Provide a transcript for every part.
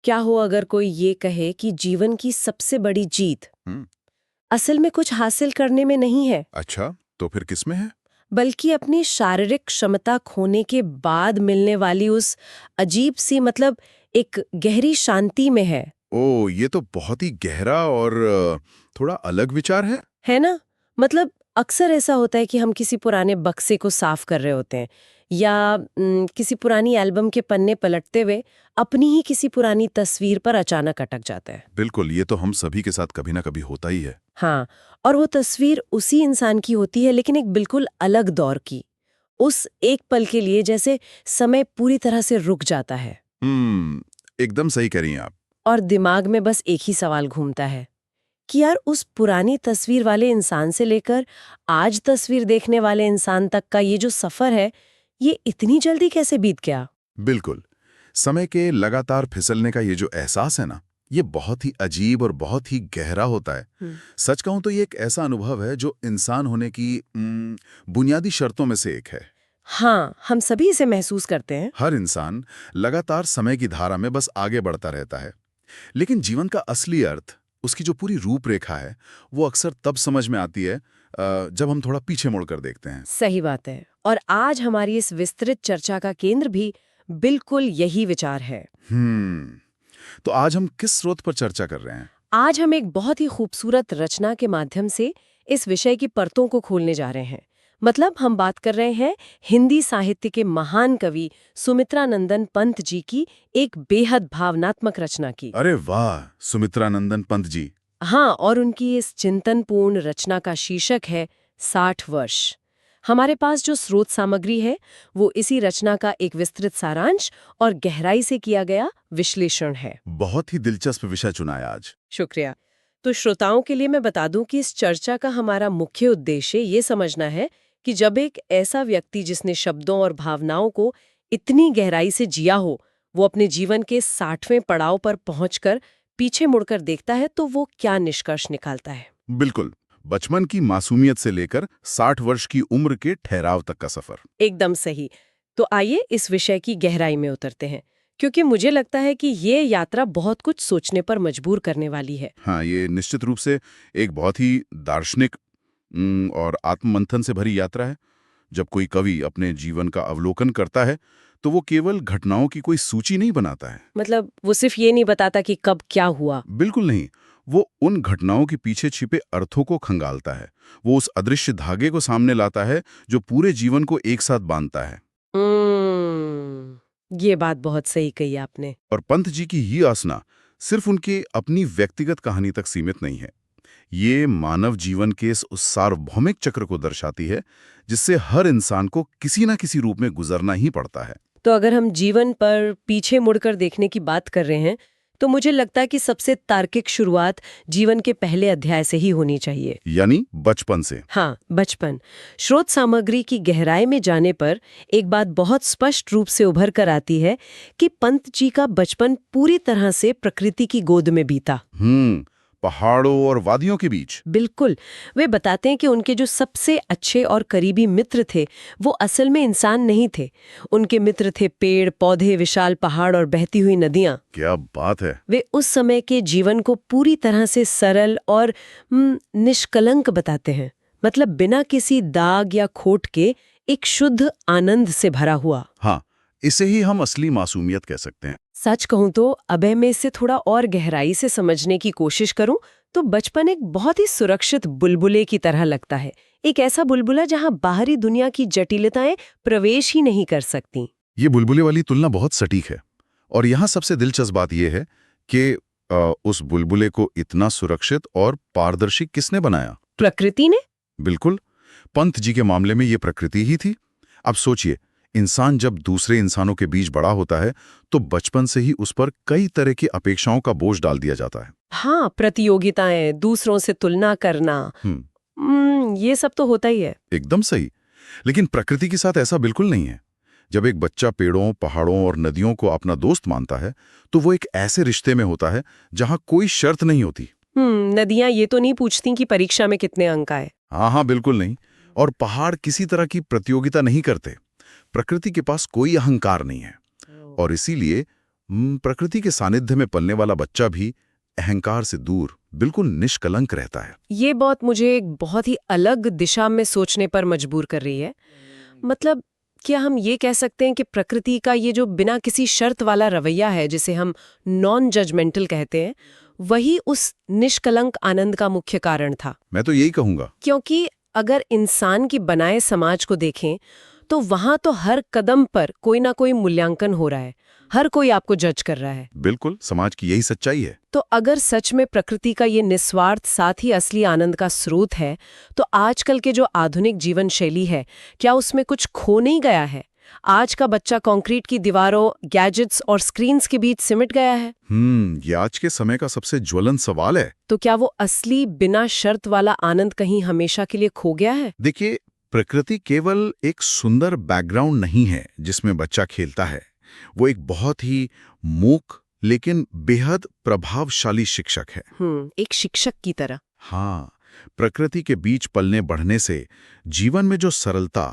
क्या हो अगर कोई ये कहे कि जीवन की सबसे बड़ी जीत हम्म। असल में कुछ हासिल करने में नहीं है, अच्छा, तो फिर किसमें है? बल्कि अपनी शारीरिक क्षमता खोने के बाद मिलने वाली उस अजीब सी एक गहरी शांति में ओ, ये तो बहुत ही गहरा और थोड़ा अलग विचार है ना? अक्सर ऐसा होता है कि हम किसी पुराने बक्से को साफ कर रहे होते हैं या किसी पुरानी एल्बम के पन्ने पलटते हुए अपनी ही किसी पुरानी तस्वीर पर अचानक अटक जाते हैं। बिल्कुल, ये तो हम सभी के साथ कभी ना कभी होता ही है। हाँ, और वो तस्वीर उसी इंसान की होती है लेकिन एक बिल्कुल अलग दौर की। उस एक पल के लिए जैसे समय पूरी तरह से रुक जाता है एकदम सही कह रही हैं आप। और दिमाग में बस एक ही सवाल घूमता है कि यार उस पुरानी तस्वीर वाले इंसान से लेकर आज तस्वीर देखने वाले इंसान तक का ये जो सफर है, ये इतनी जल्दी कैसे बीत गया? बिल्कुल, समय के लगातार फिसलने का ये जो एहसास है ना, ये बहुत ही अजीब और बहुत ही गहरा होता है। हम्म। सच कहूं तो ये एक ऐसा अनुभव है जो इंसान होने की बुनियादी शर्तों में से एक है। हाँ, हम सभी इसे महसूस करते हैं। हर इंसान लगातार समय की धारा में बस आगे बढ़ता रहता है, लेकिन जीवन का असली अर्थ, उसकी जो पूरी रूपरेखा है, वो अक्सर तब समझ में आती है जब हम थोड़ा पीछे मुड़कर देखते हैं। सही बात है। और आज हमारी इस विस्तृत चर्चा का केंद्र भी बिल्कुल यही विचार है। हम्म तो आज हम किस स्रोत पर चर्चा कर रहे हैं? आज हम एक बहुत ही खूबसूरत रचना के माध्यम से इस विषय की परतों को खोलने जा रहे हैं। हम बात कर रहे हैं हिंदी साहित्य के महान कवि सुमित्रा नंदन पंत जी की एक बेहद भावनात्मक रचना की। अरे वाह, सुमित्रा नंदन पंत जी। हाँ, और उनकी इस चिंतनपूर्ण रचना का शीर्षक है 60 वर्ष। हमारे पास जो स्रोत सामग्री है वो इसी रचना का एक विस्तृत सारांश और गहराई से किया गया विश्लेषण है। बहुत ही दिलचस्प विषय चुना है आज। शुक्रिया। तो श्रोताओं के लिए मैं बता दूं कि इस चर्चा का हमारा मुख्य उद्देश्य ये समझना है कि जब एक ऐसा व्यक्ति जिसने शब्दों और भावनाओं को इतनी गहराई से जिया हो, वो अपने जीवन के 60वें पड़ाव पर पहुंचकर पीछे मुड़कर देखता है तो वो क्या निष्कर्ष निकालता है। बिल्कुल, बचपन की मासूमियत से लेकर 60 वर्ष की उम्र के ठहराव तक का सफर। एकदम सही। तो आइए इस विषय की गहराई में उतरते हैं, क्योंकि मुझे लगता है कि ये यात्रा बहुत कुछ सोचने पर मजबूर करने वाली है। हाँ, ये निश्चित रूप से एक बहुत ही दार्शनिक और आत्ममंथन से भरी यात्रा है। जब कोई कवि अपने जीवन का अवलोकन करता है, तो वो केवल घटनाओं की कोई सूची नहीं बनाता है। वो सिर्फ ये नहीं बताता कि कब क्या हुआ। बिल्कुल नहीं। वो उन घटनाओं के पीछे छिपे अर्थों को खंगालता है। वो उस अदृश्य धागे को सामने लाता है जो पूरे जीवन को एक साथ बांधता है। ये बात बहुत सही कही आपने। और पंत जी की ये आसना सिर्फ उनके अपनी व्यक्तिगत कहानी तक सीमित नहीं है। ये मानव जीवन के उस सार्वभौमिक चक्र को दर्शाती है जिससे हर इंसान को किसी न किसी रूप में गुजरना ही पड़ता है। तो अगर हम जीवन पर पीछे मुड़कर देखने की बात कर रहे हैं, तो मुझे लगता है कि सबसे तार्किक शुरुआत जीवन के पहले अध्याय से ही होनी चाहिए। यानी बचपन से। हाँ, बचपन। स्रोत सामग्री की गहराई में जाने पर एक बात बहुत स्पष्ट रूप से उभर कर आती है कि पंत जी का बचपन पूरी तरह से प्रकृति की गोद में बीता। पहाड़ों और वादियों के बीच। बिल्कुल। वे बताते हैं कि उनके जो सबसे अच्छे और करीबी मित्र थे, वो असल में इंसान नहीं थे। उनके मित्र थे पेड़, पौधे, विशाल पहाड़ और बहती हुई नदियां। क्या बात है! वे उस समय के जीवन को पूरी तरह से सरल और निष्कलंक बताते हैं। बिना किसी दाग या खोट के एक शुद्ध आनंद से भरा हुआ। हाँ, इसे ही हम असली मासूमियत कह सकते हैं। सच कहूं तो अब मैं इसे थोड़ा और गहराई से समझने की कोशिश करूं तो बचपन एक बहुत ही सुरक्षित बुलबुले की तरह लगता है। एक ऐसा बुलबुला जहां बाहरी दुनिया की जटिलताएं प्रवेश ही नहीं कर सकती। ये बुलबुले वाली तुलना बहुत सटीक है। और यहाँ सबसे दिलचस्प बात यह है कि उस बुलबुले को इतना सुरक्षित और पारदर्शी किसने बनाया? प्रकृति ने। बिल्कुल, पंत जी के मामले में ये प्रकृति ही थी। अब सोचिए, इंसान जब दूसरे इंसानों के बीच बड़ा होता है तो बचपन से ही उस पर कई तरह की अपेक्षाओं का बोझ डाल दिया जाता है। हाँ, प्रतियोगिताएं, दूसरों से तुलना करना, ये सब तो होता ही है। एकदम सही। लेकिन प्रकृति के साथ ऐसा बिल्कुल नहीं है। जब एक बच्चा पेड़ों, पहाड़ों और नदियों को अपना दोस्त मानता है तो वो एक ऐसे रिश्ते में होता है जहां कोई शर्त नहीं होती। नदियां ये तो नहीं पूछती कि परीक्षा में कितने अंक आए। हाँ, बिल्कुल नहीं। और पहाड़ किसी तरह की प्रतियोगिता नहीं करते। प्रकृति के पास कोई अहंकार नहीं है और इसीलिए प्रकृति के सानिध्य में पलने वाला बच्चा भी अहंकार से दूर बिल्कुल निष्कलंक रहता है। ये बात मुझे एक बहुत ही अलग दिशा में सोचने पर मजबूर कर रही है। मतलब क्या हम ये कह सकते हैं कि प्रकृति का ये जो बिना किसी शर्त वाला रवैया है, जिसे हम नॉन जजमेंटल कहते हैं, वही उस निष्कलंक आनंद का मुख्य कारण था? मैं तो यही कहूंगा। क्योंकि अगर इंसान की बनाए समाज को देखें तो वहां तो हर कदम पर कोई ना कोई मूल्यांकन हो रहा है, हर कोई आपको जज कर रहा है। बिल्कुल, समाज की यही सच्चाई है। तो अगर सच में प्रकृति का ये निस्वार्थ साथ ही असली आनंद का स्रोत है, तो आजकल के जो आधुनिक जीवन शैली है, क्या उसमें कुछ खो नहीं गया है? आज का बच्चा कंक्रीट की दीवारों, गैजेट्स और स्क्रीन्स के बीच सिमट गया है। ये आज के समय का सबसे ज्वलंत सवाल है। तो क्या वो असली बिना शर्त वाला आनंद कहीं हमेशा के लिए खो गया है? देखिए, प्रकृति केवल एक सुंदर बैकग्राउंड नहीं है जिसमें बच्चा खेलता है। वो एक बहुत ही मूक लेकिन बेहद प्रभावशाली शिक्षक है। एक शिक्षक की तरह। हाँ, प्रकृति के बीच पलने बढ़ने से जीवन में जो सरलता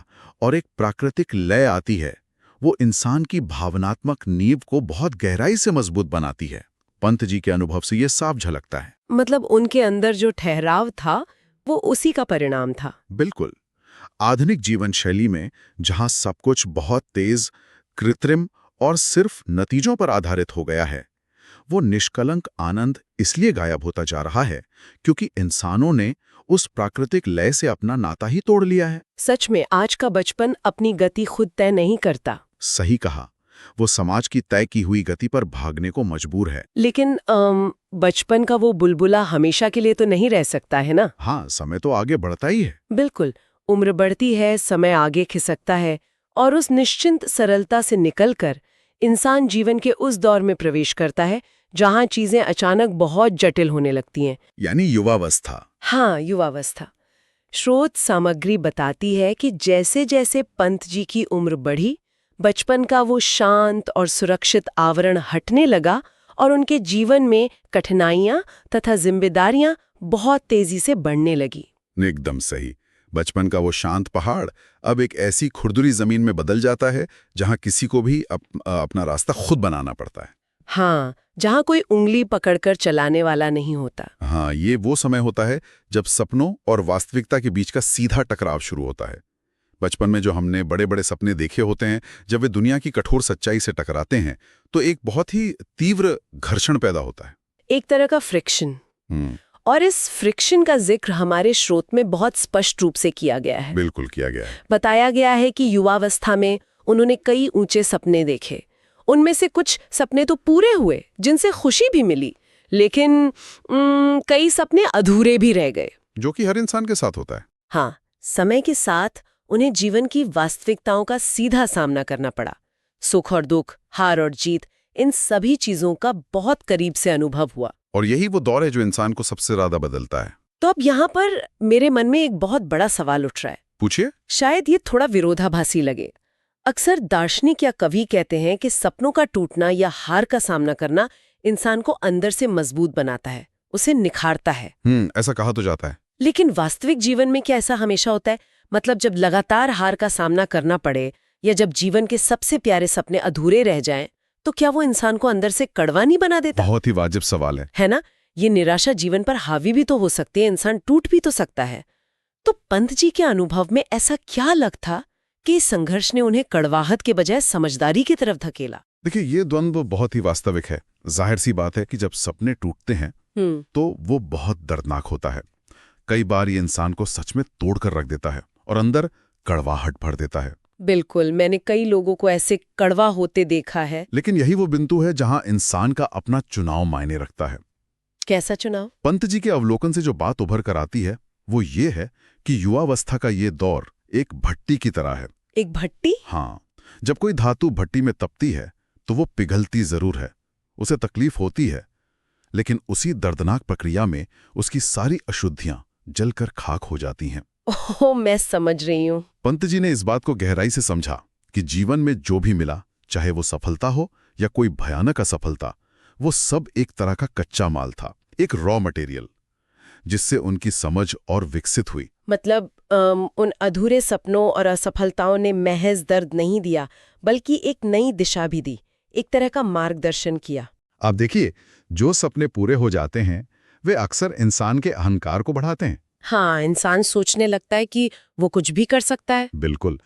और एक प्राकृतिक लय आती है, वो इंसान की भावनात्मक नींव को बहुत गहराई से मजबूत बनाती है। पंत जी के अनुभव से ये साफ झलकता है। मतलब उनके अंदर जो ठहराव था, वो उसी का परिणाम था। बिल्कुल। आधुनिक जीवन शैली में जहां सब कुछ बहुत तेज, कृत्रिम और सिर्फ नतीजों पर आधारित हो गया है, वो निष्कलंक आनंद इसलिए गायब होता जा रहा है क्योंकि इंसानों ने उस प्राकृतिक लय से अपना नाता ही तोड़ लिया है। सच में आज का बचपन अपनी गति खुद तय नहीं करता। सही कहा, वो समाज की तय की हुई गति पर भागने को मजबूर है। लेकिन बचपन का वो बुलबुला हमेशा के लिए तो नहीं रह सकता है ना? हाँ, समय तो आगे बढ़ता ही है। बिल्कुल, उम्र बढ़ती है, समय आगे खिसकता है, और उस निश्चिंत सरलता से निकलकर इंसान जीवन के उस दौर में प्रवेश करता है जहां चीजें अचानक बहुत जटिल होने लगती हैं। यानी युवावस्था। हाँ, युवावस्था। स्रोत सामग्री बताती है कि जैसे जैसे पंत जी की उम्र बढ़ी, बचपन का वो शांत और सुरक्षित आवरण हटने लगा और उनके जीवन में कठिनाइयां तथा जिम्मेदारियां बहुत तेजी से बढ़ने लगी। एकदम सही। बचपन का वो शांत पहाड़ अब एक ऐसी खुरदुरी जमीन में बदल जाता है जहां किसी को भी अपना रास्ता खुद बनाना पड़ता है। हाँ, जहाँ कोई उंगली पकड़कर चलाने वाला नहीं होता। हाँ, ये वो समय होता है जब सपनों और वास्तविकता के बीच का सीधा टकराव शुरू होता है। बचपन में जो हमने बड़े बड़े सपने देखे होते हैं, जब वे दुनिया की कठोर सच्चाई से टकराते हैं तो एक बहुत ही तीव्र घर्षण पैदा होता है, एक तरह का फ्रिक्शन। और इस फ्रिक्शन का जिक्र हमारे स्रोत में बहुत स्पष्ट रूप से किया गया है। बिल्कुल किया गया है। बताया गया है कि युवावस्था में उन्होंने कई ऊंचे सपने देखे। उनमें से कुछ सपने तो पूरे हुए, जिनसे खुशी भी मिली, लेकिन कई सपने अधूरे भी रह गए, जो कि हर इंसान के साथ होता है। हाँ, समय के साथ उन्हें जीवन की वास्तविकताओं का सीधा सामना करना पड़ा। सुख और दुख, हार और जीत, इन सभी चीजों का बहुत करीब से अनुभव हुआ। और यही वो दौर है जो इंसान को सबसे ज्यादा बदलता है। तो अब यहाँ पर मेरे मन में एक बहुत बड़ा सवाल उठ रहा है। पूछिए। शायद ये थोड़ा विरोधाभासी लगे। अक्सर दार्शनिक या कवि कहते हैं कि सपनों का टूटना या हार का सामना करना इंसान को अंदर से मजबूत बनाता है, उसे निखारता है। ऐसा कहा तो जाता है। लेकिन वास्तविक जीवन में क्या ऐसा हमेशा होता है? मतलब जब लगातार हार का सामना करना पड़े या जब जीवन के सबसे प्यारे सपने अधूरे रह जाएं, तो क्या वो इंसान को अंदर से कड़वा नहीं बना देता? बहुत ही वाजिब सवाल है ना? ये निराशा जीवन पर हावी भी तो हो सकती है, इंसान टूट भी तो सकता है। तो पंत जी के अनुभव में ऐसा क्या लग था कि इस संघर्ष ने उन्हें कड़वाहट के बजाय समझदारी की तरफ धकेला? देखिए, ये द्वंद्व बहुत ही वास्तविक है। जाहिर सी बात है कि जब सपने टूटते हैं तो वो बहुत दर्दनाक होता है। कई बार ये इंसान को सच में तोड़कर रख देता है और अंदर कड़वाहट भर देता है। बिल्कुल, मैंने कई लोगों को ऐसे कड़वा होते देखा है। लेकिन यही वो बिंदु है जहां इंसान का अपना चुनाव मायने रखता है। कैसा चुनाव? पंत जी के अवलोकन से जो बात उभर कर आती है वो ये है कि युवावस्था का ये दौर एक भट्टी की तरह है। एक भट्टी? हाँ, जब कोई धातु भट्टी में तपती है तो वो पिघलती जरूर है, उसे तकलीफ होती है, लेकिन उसी दर्दनाक प्रक्रिया में उसकी सारी अशुद्धियां जलकर खाक हो जाती हैं। ओह, मैं समझ रही हूँ। पंत जी ने इस बात को गहराई से समझा कि जीवन में जो भी मिला, चाहे वो सफलता हो या कोई भयानक असफलता, वो सब एक तरह का कच्चा माल था, एक रॉ मटेरियल, जिससे उनकी समझ और विकसित हुई। मतलब उन अधूरे सपनों और असफलताओं ने महज दर्द नहीं दिया, बल्कि एक नई दिशा भी दी, एक तरह का मार्गदर्शन किया। आप देखिए, जो सपने पूरे हो जाते हैं वे अक्सर इंसान के अहंकार को बढ़ाते हैं। हाँ, इंसान सोचने लगता है कि वो कुछ भी कर सकता है। बिल्कुल।